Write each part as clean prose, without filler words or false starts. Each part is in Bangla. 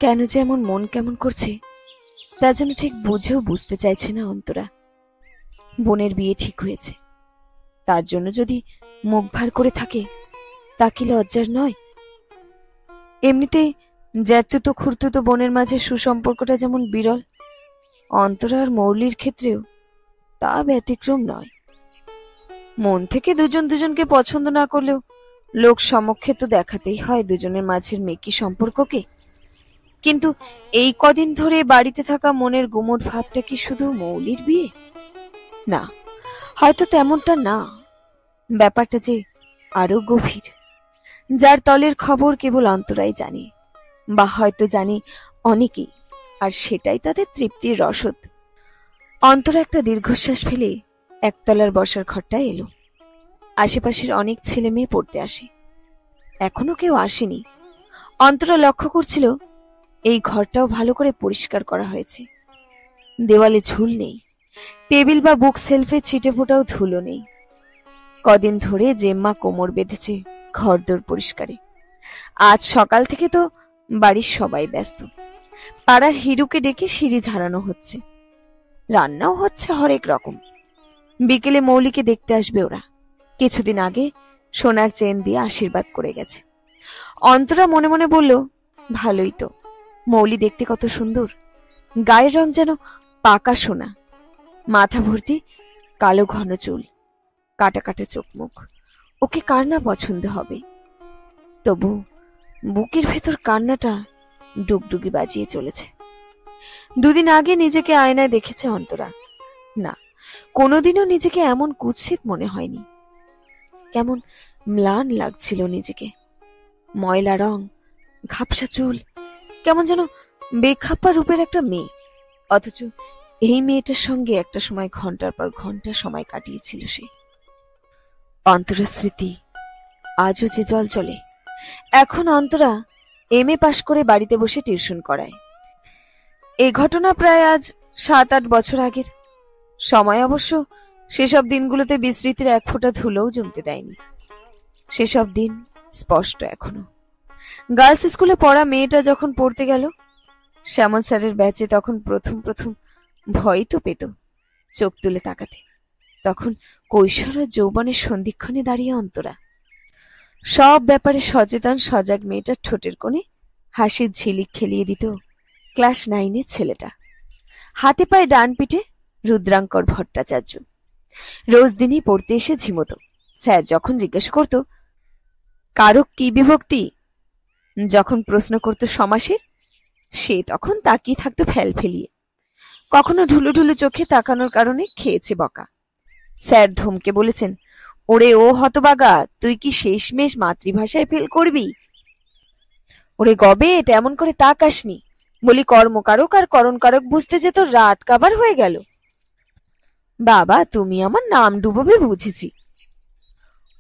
কেন যে এমন মন কেমন করছে তা যেন ঠিক বুঝেও বুঝতে চাইছে না অন্তরা। বোনের বিয়ে ঠিক হয়েছে, তার জন্য যদি মুখ ভার করে থাকে তা কি লজ্জার নয়? এমনিতে জ্যাঠতুতো খুড়তুতো বোনের মাঝে সুসম্পর্কটা যেমন বিরল, অন্তরা আর মৌলির ক্ষেত্রেও তা ব্যতিক্রম নয়। মন থেকে দুজন দুজনকে পছন্দ না করলেও লোক সমক্ষে তো দেখাতেই হয় দুজনের মাঝের মেকি সম্পর্ককে। কিন্তু এই কদিন ধরে বাড়িতে থাকা মনের গুমট ভাবটা কি শুধু মৌলির বিয়ে? না, হয়তো তেমনটা না। ব্যাপারটা যে আরো গভীর, যার তলের খবর কেবল অন্তরাই জানে, বা হয়তো জানে অনেকেই, আর সেটাই তাদের তৃপ্তির রসদ। অন্তরা একটা দীর্ঘশ্বাস ফেলে একতলার বসার ঘরটায় এলো। আশেপাশের অনেক ছেলে মেয়ে পড়তে আসে, এখনো কেউ আসেনি। অন্তরা লক্ষ্য করছিল এই ঘরটাও ভালো করে পরিষ্কার করা হয়েছে। দেওয়ালে ঝুল নেই, টেবিল বা বুক সেলফে ছিটে ফোটাও ধুলো নেই। কদিন ধরে জেম্মা কোমর বেঁধেছে ঘরদোর পরিষ্কারে। আজ সকাল থেকে তো বাড়ির সবাই ব্যস্ত। পাড়ার হিরুকে ডেকে সিঁড়ি ঝাড়ানো হচ্ছে, রান্নাও হচ্ছে হরেক রকম। বিকেলে মৌলিকে দেখতে আসবে ওরা। কিছুদিন আগে সোনার চেন দিয়ে আশীর্বাদ করে গেছে। অন্তরা মনে মনে বলল, ভালোই তো, মৌলি দেখতে কত সুন্দর, গায়ের রং যেন পাকা সোনা, মাথা ভর্তি কালো ঘন চুল, কাটা কাটা চোখ মুখ, ওকে কার না পছন্দ হবে। তবু বুকের ভেতর কান্নাটা ডুগডুগি বাজিয়ে চলেছে। দুদিন আগে নিজেকে আয়নায় দেখেছে অন্তরা। না, কোনোদিনও নিজেকে এমন কুৎসিত মনে হয়নি। কেমন ম্লান লাগছিল নিজেকে। ময়লা রং, ঘাপসা চুল, কেমন যেন বেখাপ্পা রূপের একটা মেয়ে, অথচ এই মেয়েটার সঙ্গে একটা সময় ঘন্টার পর ঘন্টা সময় কাটিয়েছিল সে। অন্তরা স্মৃতি আজও যে জল চলে। এখন অন্তরা MA পাশ করে বাড়িতে বসে টিউশন করায়। এই ঘটনা প্রায় আজ 7-8 বছর আগের। সময় অবশ্য সেসব দিনগুলোতে বিস্মৃতির এক ফোঁটা ধুলোও জমতে দেয়নি। সেসব দিন স্পষ্ট এখনো। গার্লস স্কুলে পড়া মেয়েটা যখন পড়তে গেল শ্যামল স্যারের ব্যাচে, তখন প্রথম প্রথম ভয়ই তো পেত চোখ তুলে তাকাতে। তখন কৈশোর আর যৌবনের সন্ধিক্ষণে দাঁড়িয়ে অন্তরা। সব ব্যাপারে সচেতন সজাগ মেয়েটার ঠোঁটের কোণে হাসির ঝিলিক খেলিয়ে দিত ক্লাস 9-এর ছেলেটা। হাতে পায়ে ডান পিঠে রুদ্রাঙ্কর ভট্টাচার্য। রোজ দিনই পড়তে এসে ঝিমত। স্যার যখন জিজ্ঞেস করত কারক কি বিভক্তি, যখন প্রশ্ন করত সমাসের, সে তখন তাকিয়ে থাকতো ফেল ফেলিয়ে। কখনো ঢুলু ঢুলু চোখে তাকানোর কারণে খেয়েছে বকা। স্যার ধমকে বলেছেন, ওরে ও হতবাগা, তুই কি শেষমেশ মাতৃভাষায় ফেল করবি? ওরে গবে, এটা এমন করে তাকাসনি, বলি কর্মকারক আর করণকারক বুঝতে যে তোর রাত কাবার হয়ে গেল। বাবা, তুমি আমার নাম ডুবোবে বুঝেছি।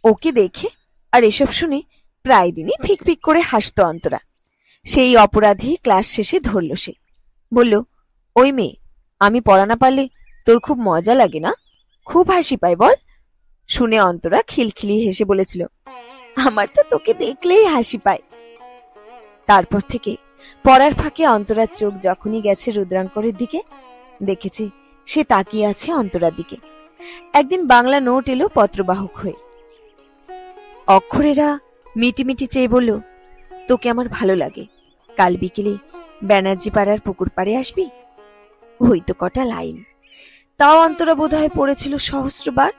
ওকে দেখে আর এসব শুনে প্রায় দিনই ফিক ফিক করে হাসতো অন্তরা। সেই অপরাধী ক্লাস শেষে ধরল সে। বলল, ওই মেয়ে, আমি পড়া না পারলে তোর খুব মজা লাগে না? খুব হাসি পায় বল? শুনে অন্তরা খিলখিলি হেসে বলেছিল, আমার তো তোকে দেখলেই হাসি পায়। তারপর থেকে পড়ার ফাঁকে অন্তরার চোখ যখনই গেছে রুদ্রাঙ্করের দিকে, দেখেছি সে তাকিয়ে আছে অন্তরার দিকে। একদিন বাংলা নোট এলো পত্রবাহক হয়ে। অক্ষরেরা মিটিমিটি চেয়ে বলল, তোকে আমার ভালো লাগে, কাল বিকেলে ব্যানার্জি পাড়ার পুকুর পাড়ে আসবি। ওই তো কটা লাইন, তাও অন্তরা বোধহয় পড়েছিল সহস্রবার।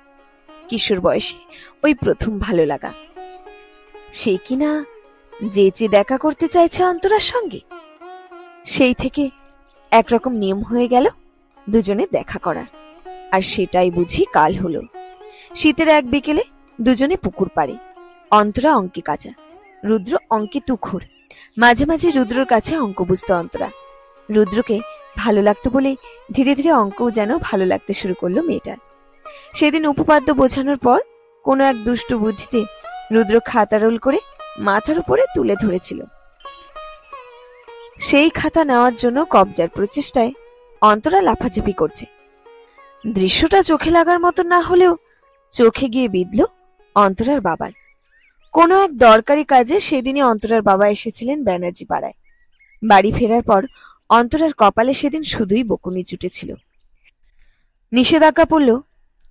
কিশোর বয়সে ওই প্রথম ভালো লাগা। সে কিনা যেচে দেখা করতে চাইছে অন্তরার সঙ্গে। সেই থেকে একরকম নিয়ম হয়ে গেল দুজনে দেখা করার। আর সেটাই বুঝি কাল হলো। শীতের এক বিকেলে দুজনে পুকুর পাড়ে। অন্তরা অঙ্কে কাঁচা, রুদ্র অঙ্কে তুখোর। মাঝে মাঝে রুদ্রর কাছে অঙ্ক বুঝতো অন্তরা। রুদ্রকে ভালো লাগতো বলে ধীরে ধীরে অঙ্কও যেন ভালো লাগতে শুরু করলো মেয়েটার। সেদিন উপপাদ্য বোঝানোর পর কোনো এক দুষ্টু বুদ্ধিতে রুদ্র খাতা রোল করে মাথার উপরে তুলে ধরেছিল। সেই খাতা নেওয়ার জন্য কবজার প্রচেষ্টায় অন্তরা লাফাঝাপি করছে। দৃশ্যটা চোখে লাগার মতো না হলেও চোখে গিয়ে বিঁধল অন্তরার বাবার। কোনো এক দরকারি কাজে সেদিনই অন্তরার বাবা এসেছিলেন ব্যানার্জি পাড়ায়। বাড়ি ফেরার পর অন্তরার কপালে সেদিন শুধুই বকুনি জুটেছিল। নিষেধাজ্ঞা পড়ল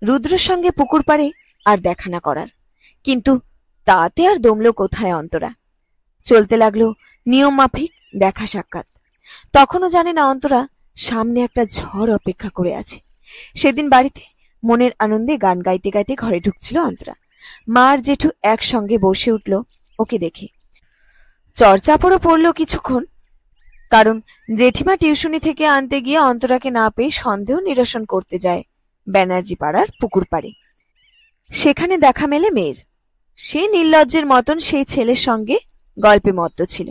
রুদ্রের সঙ্গে পুকুর পাড়ে আর দেখা না করার, কিন্তু তাতে আর দমল কোথায় অন্তরা। চলতে লাগলো নিয়ম মাফিক দেখা সাক্ষাৎ। তখনও জানে না অন্তরা সামনে একটা ঝড় অপেক্ষা করে আছে। সেদিন বাড়িতে মনের আনন্দে গান গাইতে গাইতে ঘরে ঢুকছিল অন্তরা। মা আর জেঠু একসঙ্গে বসে উঠল ওকে দেখে। চর্চাপড়ও পড়ল কিছুক্ষণ, কারণ জেঠিমা টিউশনি থেকে আনতে গিয়ে অন্তরাকে না পেয়ে সন্দেহ নিরসন করতে যায় ব্যানার্জি পাড়ার পুকুর পাড়ে। সেখানে দেখা মেলে মেয়ের। সে নির্লজ্জের মতন সেই ছেলের সঙ্গে গল্পে মত্ত ছিল।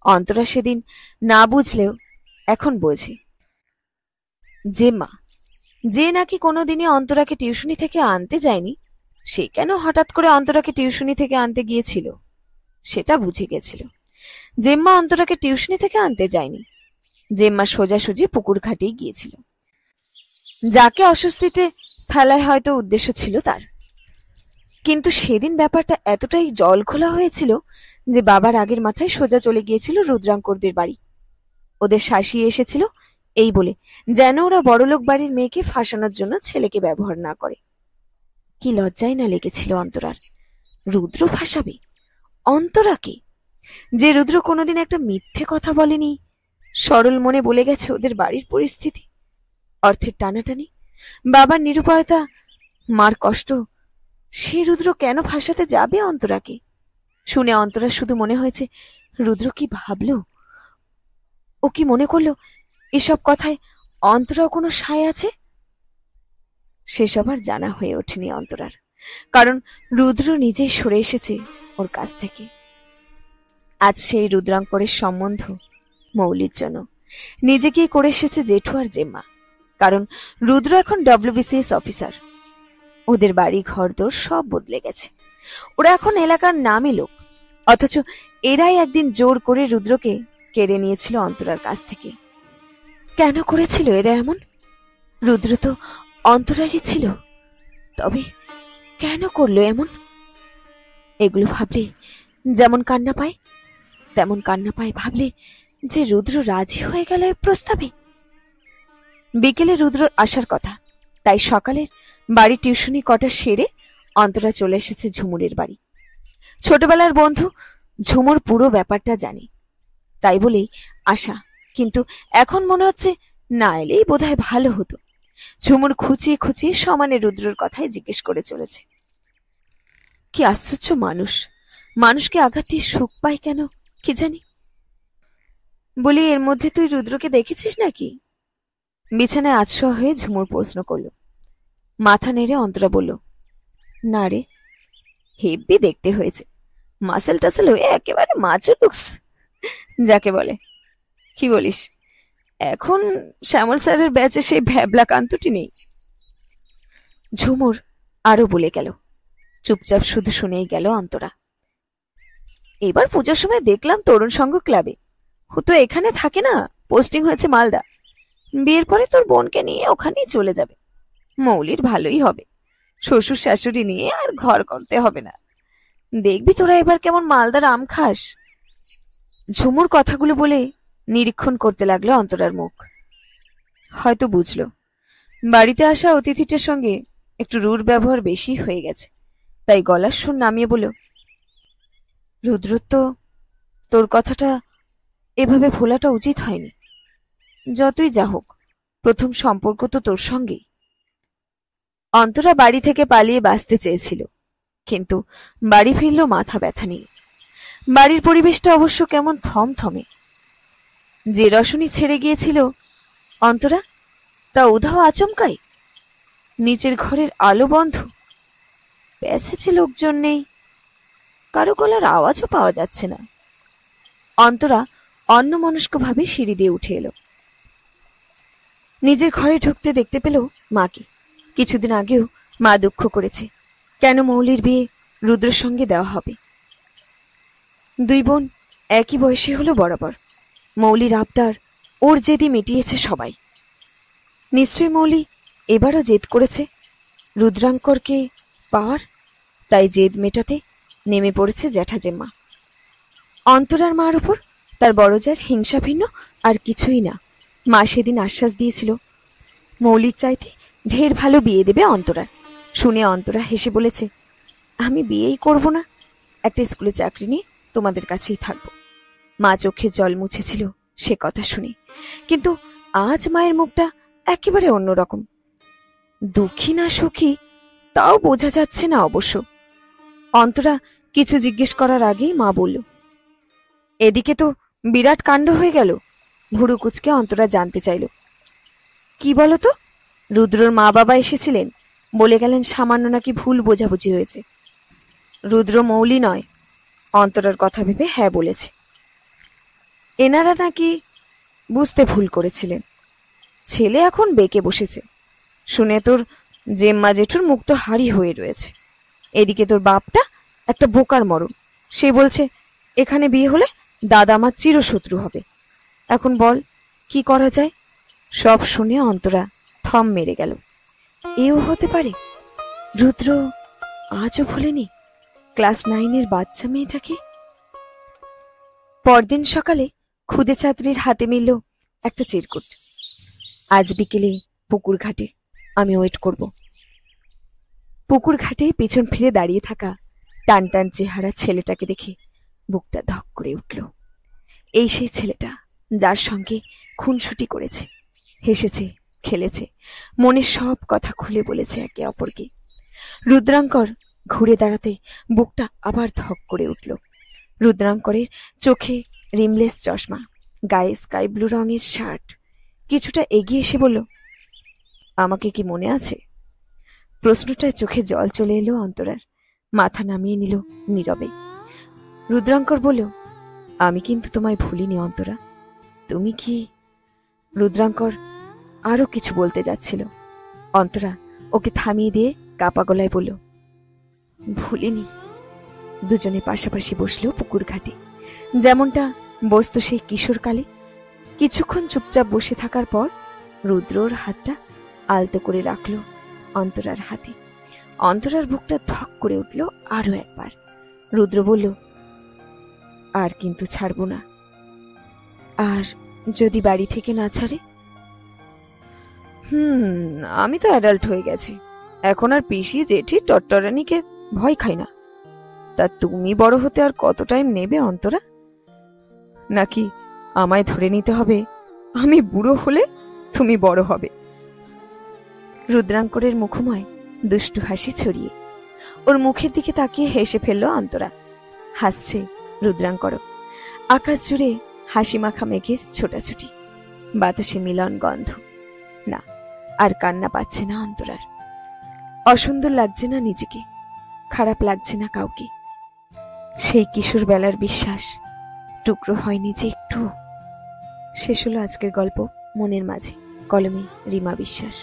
অন্তরা সেদিন না বুঝলেও এখন বোঝে। জেম্মা, যে নাকি কোনোদিনই অন্তরাকে টিউশনি থেকে আনতে যায়নি, সে কেন হঠাৎ করে অন্তরাকে টিউশনি থেকে আনতে গিয়েছিল সেটা বুঝে গেছিল। জেম্মা অন্তরাকে টিউশনি থেকে আনতে যায়নি, জেম্মা সোজাসুজি পুকুর ঘাটেই গিয়েছিল। যাকে অস্বস্তিতে ফেলায় হয়তো উদ্দেশ্য ছিল তার। কিন্তু সেদিন ব্যাপারটা এতটাই জল খোলা হয়েছিল যে বাবার আগের মাথায় সোজা চলে গিয়েছিল রুদ্রাঙ্করদের বাড়ি। ওদের শাসিয়ে এসেছিল এই বলে যেন ওরা বড়লোক বাড়ির মেয়েকে ফাঁসানোর জন্য ছেলেকে ব্যবহার না করে। কি লজ্জায় না লেগেছিল অন্তরার। রুদ্র ফাঁসাবে অন্তরাকে, যে রুদ্র কোনোদিন একটা মিথ্যে কথা বলেনি, সরল মনে বলে গেছে ওদের বাড়ির পরিস্থিতি, অর্থের টানাটানি, বাবার নিরুপায়তা, মার কষ্ট, সে রুদ্র কেন ফাঁসাতে যাবে অন্তরাকে? শুনে অন্তরা শুধু মনে হয়েছে রুদ্র কি ভাবল, ও কি মনে করল এসব কথায় অন্তরাও কোনো সায় আছে? সেসব আর জানা হয়ে ওঠেনি অন্তরার, কারণ রুদ্র নিজেই সরে এসেছে ওর কাছ থেকে। আজ সেই রুদ্রাঙ্করের সম্বন্ধ মৌলির জন্য নিজেকেই করে এসেছে জেঠু আর জেম্মা, কারণ রুদ্র এখন WBCS অফিসার। ওদের বাড়ি ঘরদোর সব বদলে গেছে, ওরা এখন এলাকার নামই লোক। অথচ এরাই একদিন জোর করে রুদ্রকে কেড়ে নিয়েছিল অন্তরার কাছ থেকে। কেন করেছিল এরা এমন? রুদ্র তো অন্তরারই ছিল, তবে কেন করলো এমন? এগুলো ভাবলে যেমন কান্না পায়, তেমন কান্না পায় ভাবলে যে রুদ্র রাজি হয়ে গেল এ প্রস্তাবে। বিকেলে রুদ্রর আসার কথা, তাই সকালের বাড়ি টিউশনি কটা সেরে অন্তরা চলে এসেছে ঝুমুরের বাড়ি। ছোটবেলার বন্ধু ঝুমুর পুরো ব্যাপারটা জানে, তাই বলেই আশা। কিন্তু এখন মনে হচ্ছে না এলেই বোধহয় ভালো হতো। ঝুমুর খুঁচিয়ে খুঁচিয়ে সমানে রুদ্রর কথাই জিজ্ঞেস করে চলেছে। কি আশ্চর্য মানুষ, মানুষকে আঘাত দিয়ে সুখ পায় কেন কি জানি। বলি, এর মধ্যে তুই রুদ্রকে দেখেছিস নাকি? বিছানায় আতশোয়া হয়ে ঝুমুর প্রশ্ন করল। মাথা নেড়ে অন্তরা বলল, না রে, হেব্বি দেখতে হয়েছে, মাসেল টাসেল হয়ে একেবারে মাচো লুকস যাকে বলে। কি বলিস, এখন শ্যামল স্যারের ব্যাচে সেই ভ্যাবলা কান্তটি নেই? ঝুমুর আরো বলে গেল। চুপচাপ শুধু শুনেই গেল অন্তরা। এবার পুজোর সময় দেখলাম তরুণ সংঘ ক্লাবে, ও তো এখানে থাকে না, পোস্টিং হয়েছে মালদা। বিয়ের পরে তোর বোনকে নিয়ে ওখানেই চলে যাবে। মৌলির ভালোই হবে, শ্বশুর শাশুড়ি নিয়ে আর ঘর করতে হবে না। দেখবি তোরা এবার কেমন মালদার আম খাস। ঝুমুর কথাগুলো বলে নিরীক্ষণ করতে লাগলো অন্তরার মুখ। হয়তো বুঝলো বাড়িতে আসা অতিথিটার সঙ্গে একটু রূঢ় ব্যবহার বেশি হয়ে গেছে, তাই গলার সুর নামিয়ে বলল, রুদ্র, তো তোর কথাটা এভাবে ভোলাটা উচিত হয়নি। যতই যা হোক, প্রথম সম্পর্ক তো তোর সঙ্গেই। অন্তরা বাড়ি থেকে পালিয়ে বাঁচতে চেয়েছিল, কিন্তু বাড়ি ফিরল মাথা ব্যথা নিয়ে। বাড়ির পরিবেশটা অবশ্য কেমন থমথমে। যে রসনী ছেড়ে গিয়েছিল অন্তরা, তা উধাও আচমকাই। নিচের ঘরের আলো বন্ধ, প্যাসেজে লোকজন নেই, কারো গলার আওয়াজও পাওয়া যাচ্ছে না। অন্তরা অন্যমনস্কভাবে সিঁড়ি দিয়ে উঠে এলো। নিজের ঘরে ঢুকতে দেখতে পেল মাকে। কিছুদিন আগেও মা দুঃখ করেছে কেন মৌলির বিয়ে রুদ্রের সঙ্গে দেওয়া হবে। দুই বোন একই বয়সী হলো বরাবর। মৌলির আবদার ওর জেদি মিটিয়েছে সবাই। নিশ্চয় মৌলি এবারও জেদ করেছে রুদ্রাঙ্করকে পাওয়ার, তাই জেদ মেটাতে নেমে পড়েছে জ্যাঠা জেম্মা। অন্তরার মার উপর তার বড়জার হিংসা ভিন্ন আর কিছুই না। মা সেদিন আশ্বাস দিয়েছিল মৌলির চাইতে ঢের ভালো বিয়ে দেবে অন্তরার। শুনে অন্তরা হেসে বলেছে, আমি বিয়েই করব না, একটা স্কুলে চাকরি নিয়ে তোমাদের কাছেই থাকবো। মা চোখে জল মুছেছিল সে কথা শুনে, কিন্তু আজ মায়ের মুখটা একেবারে অন্যরকম। দুঃখী না সুখী তাও বোঝা যাচ্ছে না অবশ্য। অন্তরা কিছু জিজ্ঞেস করার আগেই মা বলল, এদিকে তো বিরাট কাণ্ড হয়ে গেল। ভুরু কুচকে অন্তরা জানতে চাইল, কি বলতো? রুদ্রর মা বাবা এসেছিলেন, বলে গেলেন সামান্য নাকি ভুল বোঝাবুঝি হয়েছে। রুদ্র মৌলি নয়। অন্তরার কথা ভেবে হ্যাঁ বলেছে। এনারা নাকি বুঝতে ভুল করেছিলেন। ছেলে এখন বেঁকে বসেছে। শুনে তোর জেম্মা জেঠুর মুখ তো হাড়ি হয়ে রয়েছে। এদিকে তোর বাপটা একটা বোকার মরণ। সে বলছে এখানে বিয়ে হলে দাদা আমার চিরশত্রু হবে। এখন বল কি করা যায়? সব শুনে অন্তরা থম মেরে গেল। এও হতে পারে? রুদ্র আজও ভোলেনি ক্লাস 9-এর বাচ্চা মেয়েটাকে। পরদিন সকালে খুদে ছাত্রীর হাতে মিলল একটা চিরকুট। আজ বিকেলে পুকুর ঘাটে আমি ওয়েট করব। পুকুর ঘাটে পিছন ফিরে দাঁড়িয়ে থাকা টান টান চেহারা ছেলেটাকে দেখে বুকটা ধক করে উঠল। এই সেই ছেলেটা যার সঙ্গে খুনসুটি করেছে, হেসেছে, খেলেছে, মনের সব কথা খুলে বলেছে একে অপরকে। রুদ্রাঙ্কর ঘুরে দাঁড়াতে বুকটা আবার ধক করে উঠল। রুদ্রাঙ্করের চোখে রিমলেস চশমা, গায়ে স্কাই ব্লু রঙের শার্ট। কিছুটা এগিয়ে এসে বলল, আমাকে কি মনে আছে? প্রশ্নটায় চোখে জল চলে এলো অন্তরার। মাথা নামিয়ে নিল নীরবে। রুদ্রাঙ্কর বলল, আমি কিন্তু তোমায় ভুলিনি অন্তরা। তুমি কি? রুদ্রাঙ্কর আরো কিছু বলতে যাচ্ছিল। অন্তরা ওকে থামিয়ে দিয়ে কাপা গলায় বলল, ভুলিনি। দুজনে পাশাপাশি বসলো পুকুর ঘাটে, যেমনটা বসত সেই কিশোরকালে। কিছুক্ষণ চুপচাপ বসে থাকার পর রুদ্রর হাতটা আলতো করে রাখল অন্তরার হাতে। অন্তরার বুকটা ধক করে উঠল আরো একবার। রুদ্র বলল, আর কিন্তু ছাড়ব না। আর যদি বাড়ি থেকে না ছাড়ে? আমি তো অ্যাডাল্ট হয়ে গেছি, এখন আর পিসি জেঠি টট্টরানিকে ভয় খাই না। তা তুমি বড় হতে আর কত টাইম নেবে অন্তরা? নাকি আমায় ধরে নিতে হবে আমি বুড়ো হলে তুমি বড় হবে? রুদ্রাঙ্করের মুখময় দুষ্টু হাসি ছড়িয়ে ওর মুখের দিকে তাকিয়ে হেসে ফেলল অন্তরা। হাসছে রুদ্রাঙ্কর। আকাশ জুড়ে হাসি মাখা মেঘের ছোটাছুটি, বাতাসে মিলন গন্ধ। না, আর কান্না পাচ্ছে না অন্তরার। অসুন্দর লাগছে না নিজেকে, খারাপ লাগছে না কাউকে। সেই কিশোর বেলার বিশ্বাস টুকরো হয়নি যে একটু। শেষ হলো আজকের গল্প মনের মাঝে, কলমে রিমা বিশ্বাস।